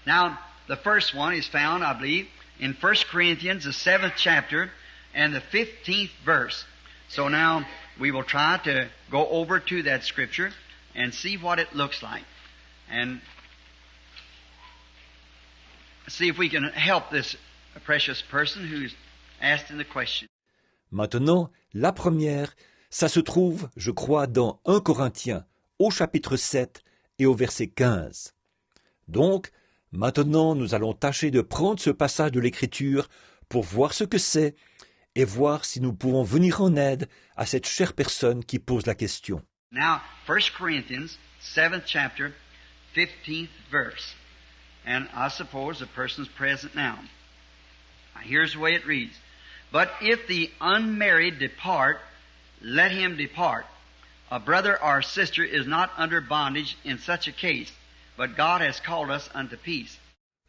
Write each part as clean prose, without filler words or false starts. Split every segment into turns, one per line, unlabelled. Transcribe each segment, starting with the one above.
Now, the first one is found, I believe, in 1 Corinthians, the 7th chapter, and the 15th verse. So now we will try to go over to that scripture and see what it looks like. And see if we can help this precious person who's asking the question.
Maintenant, la première, ça se trouve, je crois, dans 1 Corinthiens, au chapitre 7 et au verset 15. Donc, maintenant, nous allons tâcher de prendre ce passage de l'Écriture pour voir ce que c'est et voir si nous pouvons venir en aide à cette chère personne qui pose la question.
Now, 1 Corinthians, 7th chapter, 15th verse. And I suppose the person's present now. Here's the way it reads. But if the unmarried depart, let him depart. A brother or sister is not under bondage in such a case, but God has called us unto peace.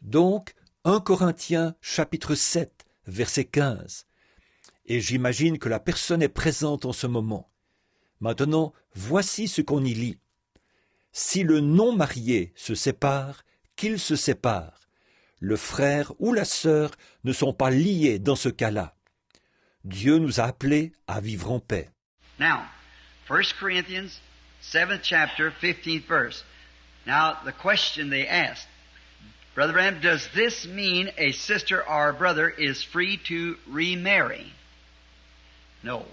Donc, 1 Corinthiens chapitre 7, verset 15. Et j'imagine que la personne est présente en ce moment. Maintenant, voici ce qu'on y lit. Si le non-marié se sépare, qu'il se sépare. Le frère ou la sœur ne sont pas liés dans ce cas-là. Dieu nous a appelés à vivre en paix.
Now, 1 Corinthians, 7th chapter, 15th verse. Now, the question they asked, Brother Branham, does this mean a sister or a brother is free to remarry? No.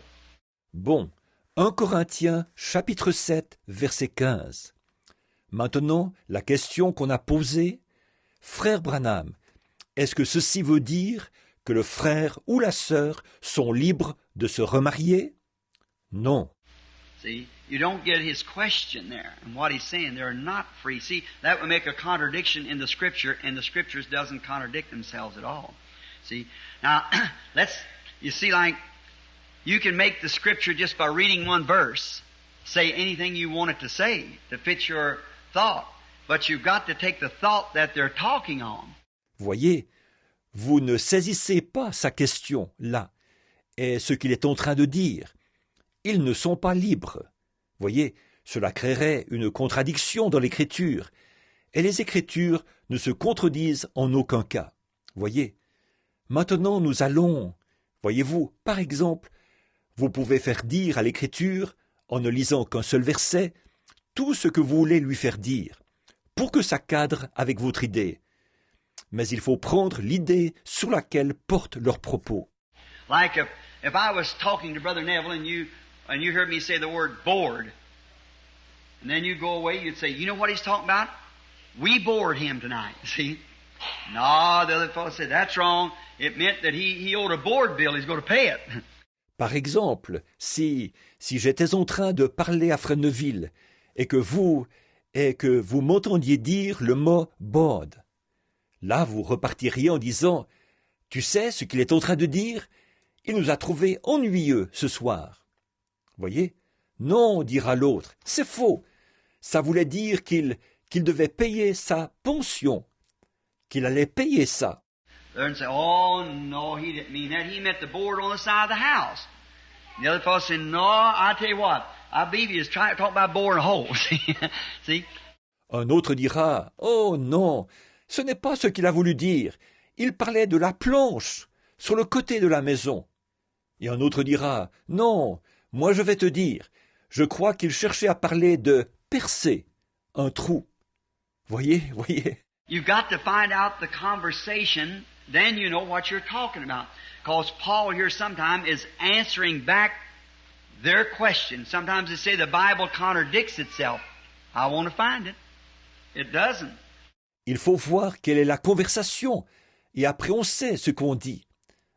Bon, 1 Corinthiens, chapitre 7, verset 15. Maintenant, la question qu'on a posée, Frère Branham, est-ce que ceci veut dire que le frère ou la sœur sont libres de se remarier? Non.
See, you don't get his question there and what he's saying. They're not free. See, that would make a contradiction in the Scripture, and the Scriptures doesn't contradict themselves at all. See, now, you see, like, you can make the Scripture just by reading one verse, say anything you want it to say to fit your thought, but you've got to take the thought that they're talking on.
Voyez, vous ne saisissez pas sa question, là, et ce qu'il est en train de dire. Ils ne sont pas libres. Voyez, cela créerait une contradiction dans l'Écriture, et les Écritures ne se contredisent en aucun cas. Voyez, maintenant nous allons, voyez-vous, par exemple, vous pouvez faire dire à l'Écriture, en ne lisant qu'un seul verset, tout ce que vous voulez lui faire dire, pour que ça cadre avec votre idée. Mais il faut prendre l'idée sur laquelle portent leurs propos.
Like if I was talking to Brother Neville and you heard me say the word bored, and then you go away, you'd say, you know what he's talking about? We bored him tonight, see? No, the other fellow said, that's wrong. It meant that he owed a board bill, he's going to pay it.
Par exemple, si j'étais en train de parler à Fresneville et que vous m'entendiez dire le mot « bored », là vous repartiriez en disant « Tu sais ce qu'il est en train de dire? Il nous a trouvés ennuyeux ce soir. » Voyez? Non, dira l'autre, c'est faux. Ça voulait dire qu'il devait payer sa pension, qu'il allait payer ça.
They'd say, oh, no, he didn't mean that. He meant the board on the side of the house. And the other fellow said, no, I tell you what, I believe he was trying to talk about boring a hole. See?
Un autre dira, oh non, ce n'est pas ce qu'il a voulu dire. Il parlait de la planche sur le côté de la maison. Et un autre dira, non, moi je vais te dire, je crois qu'il cherchait à parler de percer un trou. Voyez.
You've got to find out the conversation, then you know what you're talking about. Because Paul here sometimes is answering back their question. Sometimes they say the Bible contradicts itself. I want to find it. It doesn't.
Il faut voir quelle est la conversation, et après on sait ce qu'on dit.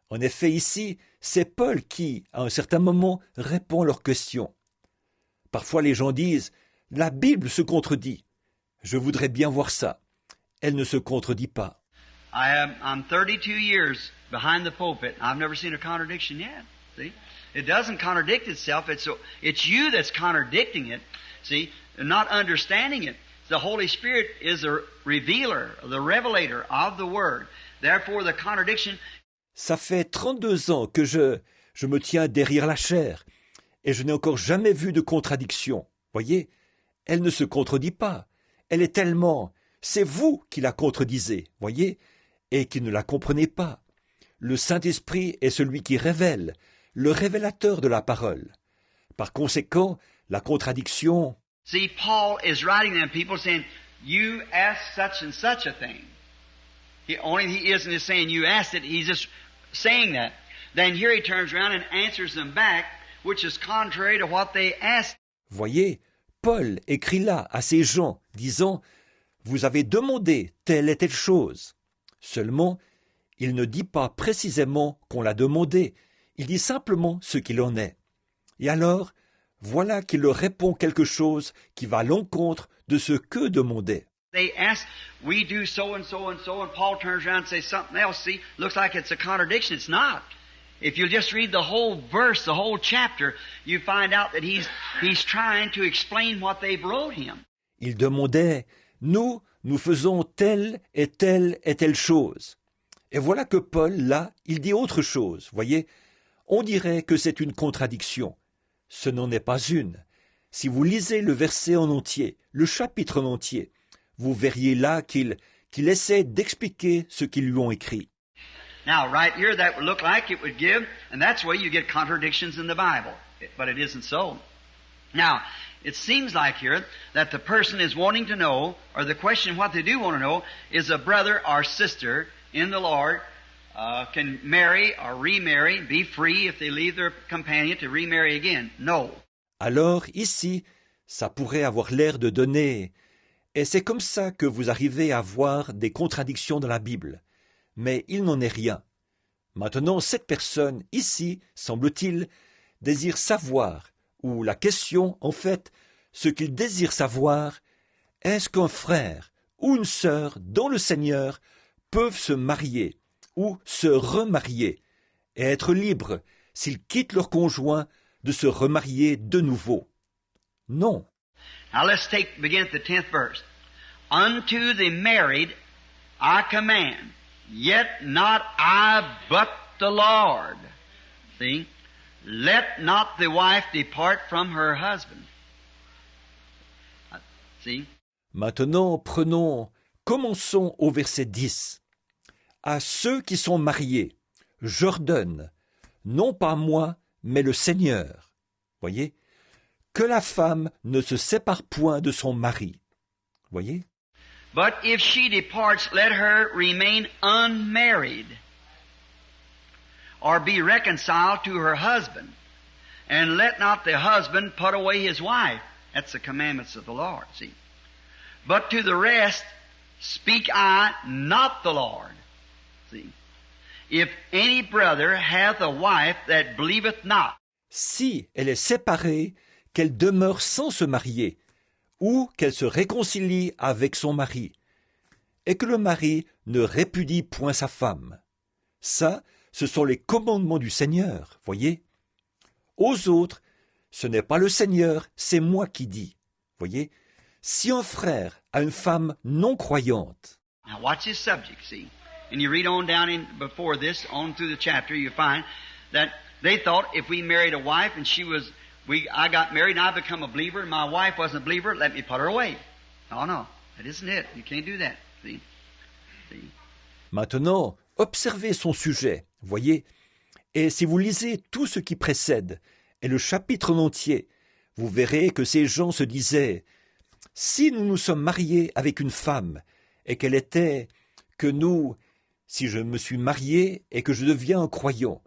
En effet, ici, c'est Paul qui, à un certain moment, répond à leurs questions. Parfois les gens disent « La Bible se contredit ». Je voudrais bien voir ça. Elle ne se contredit pas.
I'm 32 years behind the pulpit. I've never seen a contradiction yet. See? It doesn't contradict itself. It's you that's contradicting it. See? And not understanding it. The Holy Spirit is the revealer, the revelator of the Word. Therefore, the contradiction...
Ça fait 32 ans que je me tiens derrière la chair, et je n'ai encore jamais vu de contradiction. Voyez, elle ne se contredit pas. Elle est tellement, C'est vous qui la contredisez, voyez, et qui ne la comprenez pas. Le Saint-Esprit est celui qui révèle, le révélateur de la parole. Par conséquent, la contradiction...
See, Paul is writing them people saying, you asked such and such a thing. He isn't just saying you asked it, he's just saying that. Then here he turns around and answers them back, which is contrary to what they asked.
Voyez, Paul écrit là à ces gens, disant « Vous avez demandé telle et telle chose ». Seulement, il ne dit pas précisément qu'on l'a demandé, il dit simplement ce qu'il en est. Et alors, voilà qu'il leur répond quelque chose qui va à l'encontre de ce qu'eux demandaient.
They ask, we do so and so and so, and Paul turns around and says something else. See, looks like it's a contradiction. It's not. If you just read the whole verse, the whole chapter, you find out that he's trying to explain what they've wrote him.
Il demandait, nous faisons telle et telle et telle chose. Et voilà que Paul, là, il dit autre chose, voyez. On dirait que c'est une contradiction. Ce n'en est pas une. Si vous lisez le verset en entier, le chapitre en entier, vous verriez là qu'il essaie d'expliquer ce qu'ils lui ont écrit.
Now, right here, that would look like it would give, and that's why you get contradictions in the Bible. But it isn't so. Now, it seems like here that the person is wanting to know, or the question what they do want to know, is a brother or sister in the Lord can marry or remarry, be free if they leave their companion to remarry again. No.
Alors, ici, ça pourrait avoir l'air de donner... Et c'est comme ça que vous arrivez à voir des contradictions dans la Bible. Mais il n'en est rien. Maintenant, cette personne, ici, semble-t-il, désire savoir, ou la question, en fait, ce qu'il désire savoir, est-ce qu'un frère ou une sœur dans le Seigneur peuvent se marier ou se remarier et être libres, s'ils quittent leur conjoint, de se remarier de nouveau? Non.
Now let's begin at the 10th verse. Unto the married I command, yet not I but the Lord. See? Let not the wife depart from her husband. See?
Maintenant, commençons au verset 10. À ceux qui sont mariés, j'ordonne, non pas moi, mais le Seigneur. Voyez? Que la femme ne se sépare point de son mari. Voyez?
But if she departs, let her remain unmarried, or be reconciled to her husband, and let not the husband put away his wife. That's the commandments of the Lord, see. But to the rest speak I, not the Lord. See. If any brother hath a wife that believeth not.
Si elle est séparée, qu'elle demeure sans se marier, ou qu'elle se réconcilie avec son mari, et que le mari ne répudie point sa femme. Ça, ce sont les commandements du Seigneur, voyez. Aux autres, ce n'est pas le Seigneur, c'est moi qui dis. Voyez, si un frère a une femme non croyante.
Now watch this subject, see. And you read on down in before this, on through the chapter, you find that they thought if we married a wife and I got married and I become a believer and my wife wasn't a believer, let me put her away. No, that isn't it. You can't do that. See?
Maintenant, observez son sujet, voyez. Et si vous lisez tout ce qui précède, et le chapitre en entier, vous verrez que ces gens se disaient « Si nous nous sommes mariés avec une femme, et qu'elle était que nous, si je me suis marié et que je deviens un croyant,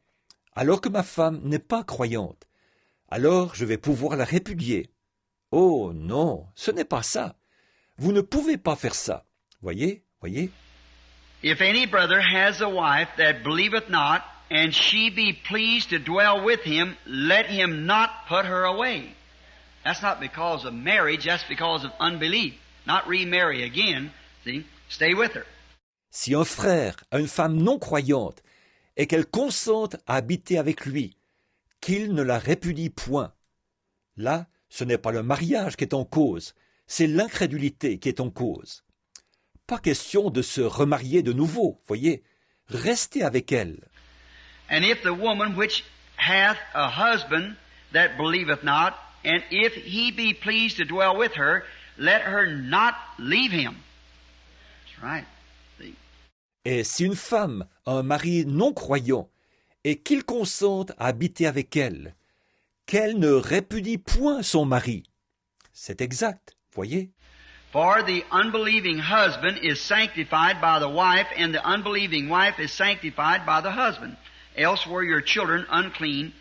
alors que ma femme n'est pas croyante, alors je vais pouvoir la répudier. Oh non, ce n'est pas ça. Vous ne pouvez pas faire ça. Voyez?
If any brother has a wife that believeth not, and she be pleased to dwell with him, let him not put her away. That's not because of marriage, that's because of unbelief. Not remarry again, see? Stay with her.
Si un frère a une femme non croyante, et qu'elle consente à habiter avec lui, qu'il ne la répudie point. Là, ce n'est pas le mariage qui est en cause, c'est l'incrédulité qui est en cause. Pas question de se remarier de nouveau, voyez, restez avec elle.
And if the woman which hath a husband that believeth not, and if he be pleased to dwell with her, let her not leave him. right. See?
Et si une femme a un mari non-croyant et qu'il consente à habiter avec elle, qu'elle ne répudie point son mari. C'est exact, voyez.
For the unbelieving husband is sanctified by the wife, and the unbelieving wife is sanctified by the husband. Else were your children unclean,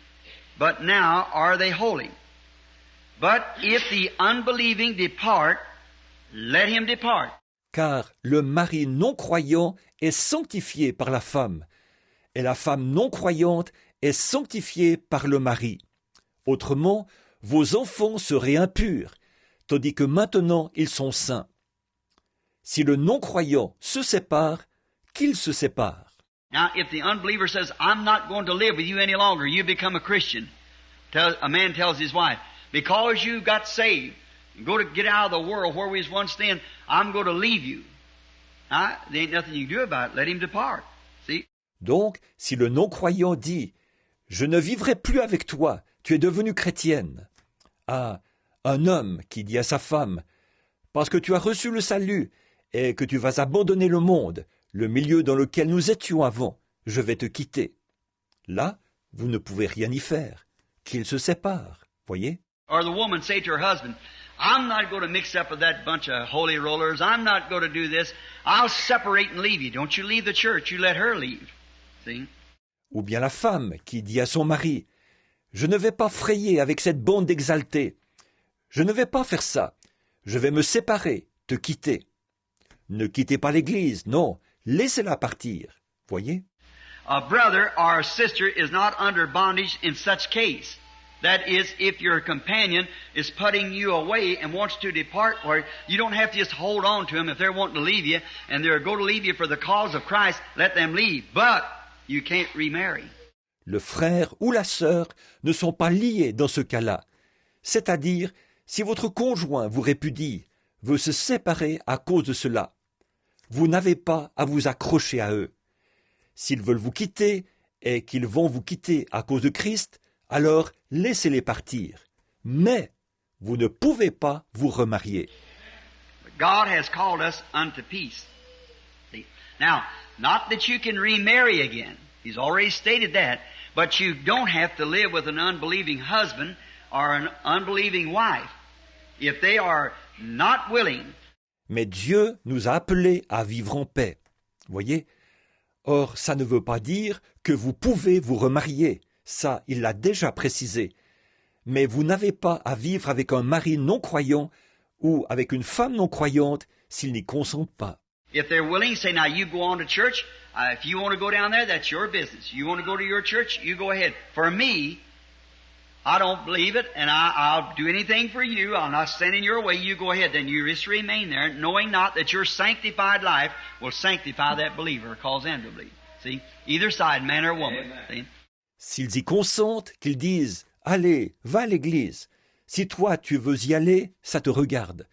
but now are they holy. But if the unbelieving depart, let him depart.
Car le mari non-croyant est sanctifié par la femme, et la femme non-croyante est sanctifiée par le mari. Autrement, vos enfants seraient impurs, tandis que maintenant ils sont saints. Si le non-croyant se sépare, qu'il se sépare.
Now, if the unbeliever says, I'm not going to live with you any longer, you become a Christian. A man tells his wife, because you got saved, get out of the world where we was once then, I'm going to leave you. There ain't nothing you can do about it. Let him depart. See?
Donc, si le non-croyant dit « Je ne vivrai plus avec toi, tu es devenue chrétienne », à un homme qui dit à sa femme « Parce que tu as reçu le salut et que tu vas abandonner le monde, le milieu dans lequel nous étions avant, je vais te quitter. » Là, vous ne pouvez rien y faire. Qu'il se sépare, voyez?
Or the woman say to her husband, I'm not going to mix up with that bunch of holy rollers. I'm not going to do this. I'll separate and leave you. Don't you leave the church. You let her leave. See?
Ou bien la femme qui dit à son mari « Je ne vais pas frayer avec cette bande d'exaltés. Je ne vais pas faire ça. Je vais me séparer, te quitter. » Ne quittez pas l'Église, non, laissez-la partir. Voyez?
A brother or a sister is not under bondage in such case. That is, if your companion is putting you away and wants to depart, where you don't have to just hold on to them. If they're wanting to leave you and they're going to leave you for the cause of Christ, let them leave. But you can't remarry.
Le frère ou la sœur ne sont pas liés dans ce cas-là. C'est-à-dire, si votre conjoint vous répudie, veut se séparer à cause de cela, vous n'avez pas à vous accrocher à eux. S'ils veulent vous quitter et qu'ils vont vous quitter à cause de Christ, alors laissez-les partir. Mais vous ne pouvez pas vous remarier.
But God has called us unto peace. See? Now, not that you can remarry again. He's already stated that. But you don't have to live with an unbelieving husband or an unbelieving wife. If they are not willing.
Mais Dieu nous a appelés à vivre en paix. Voyez? Or, ça ne veut pas dire que vous pouvez vous remarier. Ça, il l'a déjà précisé. Mais vous n'avez pas à vivre avec un mari non-croyant ou avec une femme non-croyante s'ils n'y consentent pas.
If they're willing, say, now you go on to church. If you want to go down there, that's your business. You want to go to your church, you go ahead. For me, I don't believe it, and I'll do anything for you. I'm not standing your way. You go ahead. Then you just remain there, knowing not that your sanctified life will sanctify that believer, cause them to believe. See? Either side, man or woman. See?
S'ils y consentent, qu'ils disent « Allez, va à l'église. Si toi tu veux y aller, ça te regarde.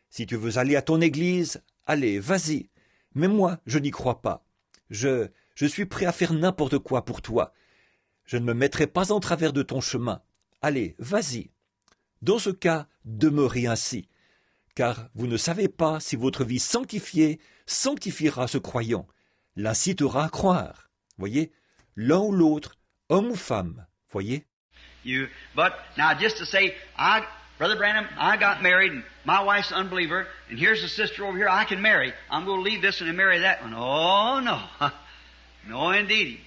Si tu veux aller à ton église, allez, vas-y. Mais moi, je n'y crois pas. Je suis prêt à faire n'importe quoi pour toi. Je ne me mettrai pas en travers de ton chemin. Allez, vas-y. » Dans ce cas, demeurez ainsi, car vous ne savez pas si votre vie sanctifiée sanctifiera ce croyant, l'incitera à croire. Voyez, l'un ou l'autre, homme ou femme, voyez.
But now just to say, Brother Branham, I got married and my wife's an unbeliever and here's a sister over here I can marry. I'm going to leave this one and marry that one. Oh no. No indeed.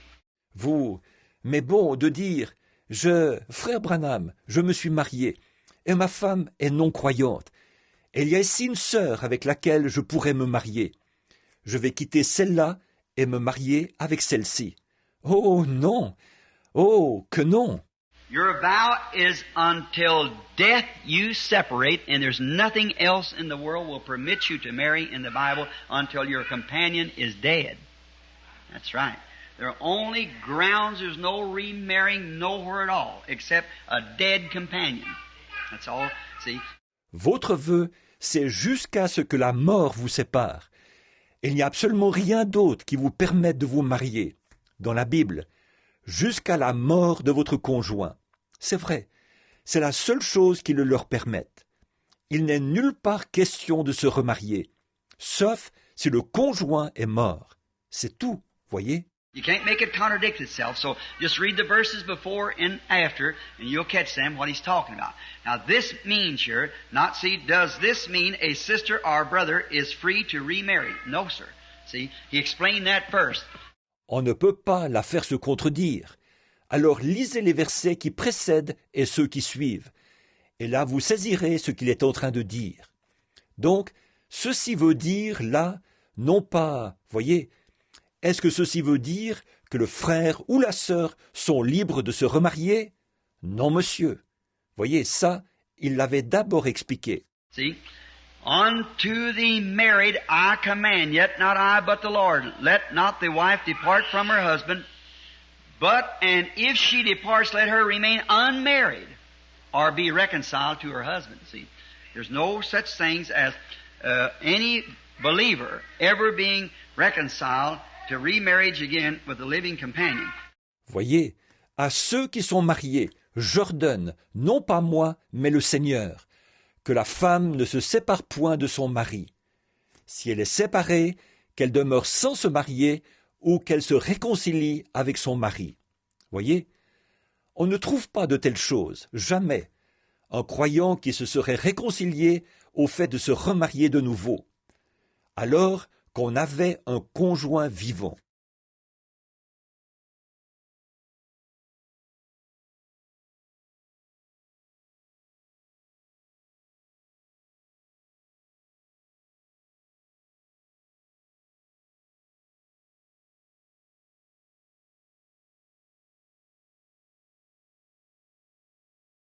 Mais bon, de dire, frère Branham, je me suis marié et ma femme est non-croyante. Et il y a ici une sœur avec laquelle je pourrais me marier. Je vais quitter celle-là et me marier avec celle-ci. Oh non! Oh, que non!
Your vow is until death you separate, and there's nothing else in the world will permit you to marry in the Bible until your companion is dead. That's right. There are only grounds, there's no remarrying nowhere at all, except a dead companion. That's all. See?
Votre vœu, c'est jusqu'à ce que la mort vous sépare. Il n'y a absolument rien d'autre qui vous permette de vous marier. Dans la Bible, jusqu'à la mort de votre conjoint. C'est vrai, c'est la seule chose qui le leur permette. Il n'est nulle part question de se remarier, sauf si le conjoint est mort. C'est tout, voyez?
You can't make it contradict itself, so just read the verses before and after, and you'll catch them, what he's talking about. Now this means here, not see, does this mean a sister or brother is free to remarry? No, sir. See, he explained that first.
On ne peut pas la faire se contredire. Alors lisez les versets qui précèdent et ceux qui suivent. Et là, vous saisirez ce qu'il est en train de dire. Donc, ceci veut dire là, non pas, voyez, est-ce que ceci veut dire que le frère ou la sœur sont libres de se remarier? Non, monsieur. Voyez, ça, il l'avait d'abord expliqué.
See? Unto the married I command, yet not I but the Lord. Let not the wife depart from her husband, and if she departs, let her remain unmarried, or be reconciled to her husband. See? There's no such things as any believer ever being reconciled to remarriage again with a living companion.
Voyez, à ceux qui sont mariés, j'ordonne, non pas moi, mais le Seigneur, que la femme ne se sépare point de son mari. Si elle est séparée, qu'elle demeure sans se marier ou qu'elle se réconcilie avec son mari. Voyez, on ne trouve pas de telles choses, jamais, un croyant qui se serait réconcilié au fait de se remarier de nouveau, alors qu'on avait un conjoint vivant.